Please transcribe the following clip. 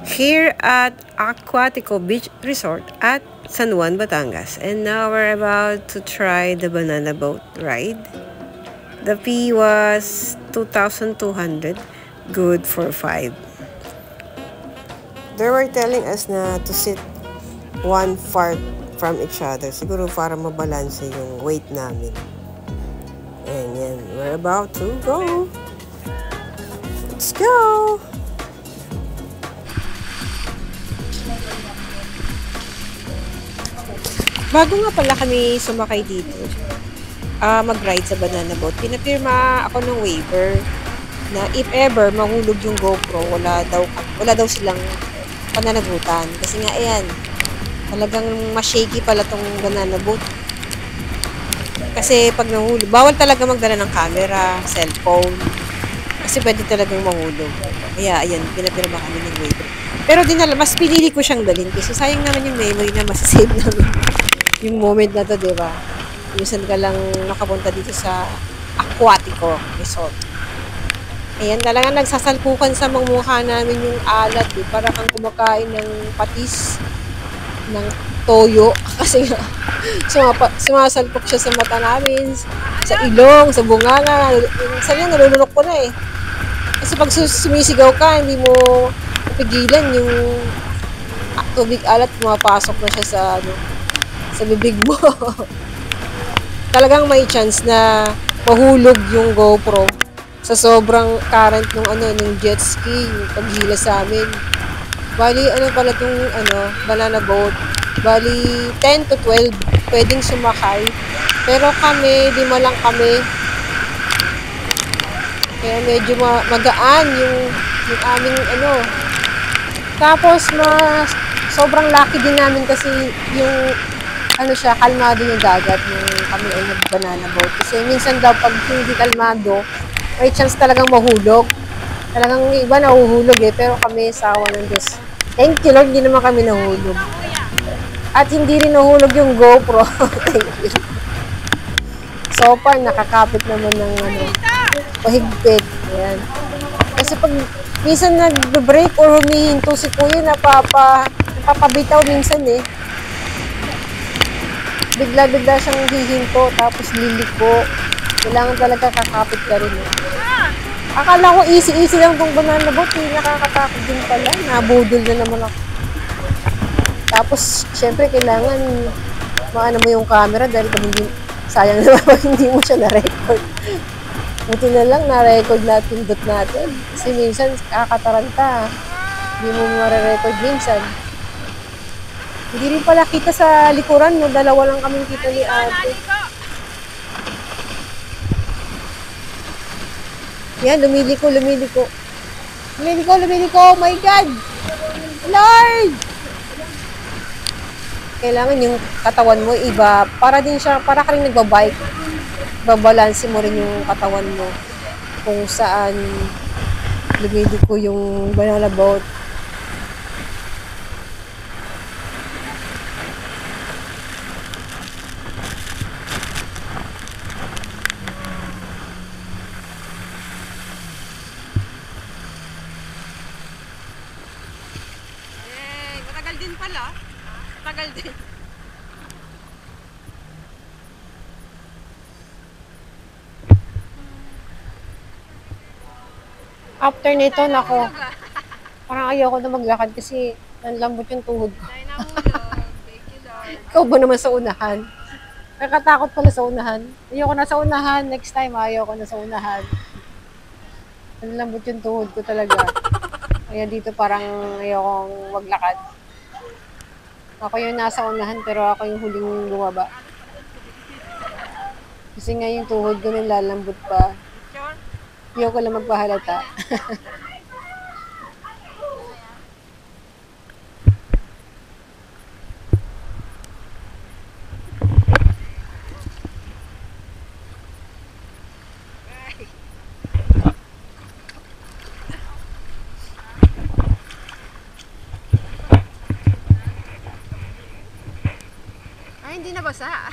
here at Aquatico Beach Resort at San Juan, Batangas. And now we're about to try the banana boat ride. The fee was 2,200, good for 5. They were telling us na to sit one far from each other. Siguro para mabalanse yung weight namin. And yan, we're about to go. Let's go! Bago nga pala kami sumakay dito, mag-ride sa banana boat, pinapirma ako ng waiver na if ever mahulog yung GoPro, wala daw silang pananagutan. Kasi nga, ayan, talagang ma-shaky pala tong banana boat. Kasi pag nahulog, bawal talaga magdala ng camera, cellphone. Kasi pwede talagang mahulog. Kaya, ayan, pinapirma kami ng waiver. Pero mas pinili ko siyang dalhin kasi sayang naman yung memory na masasave namin. Yung moment na to, diba? Minsan ka lang nakapunta dito sa Aquatico Resort. Ayan, talagang nagsasalpukan sa mga mukha namin yung alat, eh. Para kang kumakain ng patis, ng toyo. Kasi nga, sumasalpok siya sa mata namin, sa ilong, sa bunganga. Minsan yan, nalulunok ko na eh. Kasi pag sumisigaw ka, hindi mo pigilan yung tubig alat, pumapasok na siya sa bibig mo. Talagang may chance na mahulog yung GoPro sa sobrang current ng jet ski, yung paghila sa amin. Bali, pala itong banana boat. Bali, 10 to 12 pwedeng sumakay. Pero kami, 5 lang kami. Kaya medyo magaan yung aming Tapos, sobrang lucky din namin kasi yung kalmado yung dagat yung kami ay nag-banana boat. Kasi minsan daw pag hindi kalmado, may chance talagang mahulog. Talagang iba nahuhulog eh, pero kami sawa ng Diyos. Thank you Lord, hindi naman kami nahulog. At hindi rin nahulog yung GoPro. Thank you. So far, nakakapit naman ng pahigpit. Ayan. Kasi pag minsan nag-break or humihinto si Kuya, napapabitaw minsan eh. Bigla-bigla siyang hihinto, tapos liliko. Kailangan talaga kakapit ka rin eh. Akala ko easy lang tong banana boat, nakakatakot din pala. Nabudol na naman ako. Tapos, syempre, kailangan maano mo yung camera dahil sayang naman pag hindi mo siya na-record. Buti na lang na-record natin, pindot natin. Kasi minsan, kakataranta. Hindi mo ma-record minsan. Hindi rin pala kita sa likuran, no? Dalawa lang kaming kita ni ate. Yan, lumiliko. Lumiliko, oh my God! Lord! Kailangan yung katawan mo iba. Para ka rin nagbabike. Babalansin mo rin yung katawan mo. Kung saan lumiliko yung banana boat. Din pala. Tagal din. After nito, nako. Parang ayoko na maglakad kasi nanlambot yung tuhod ko. Ikaw ba naman sa unahan? Nakatakot pala sa unahan. Ayoko na sa unahan. Next time, ayoko na sa unahan. Nanlambot yung tuhod ko talaga. Kaya dito parang ayokong maglakad. Ako yung nasa unahan pero ako yung huling bumaba. Kasi nga yung tuhod ko nilalambot pa. Ayoko lang magpahalata. Ay, hindi na basa.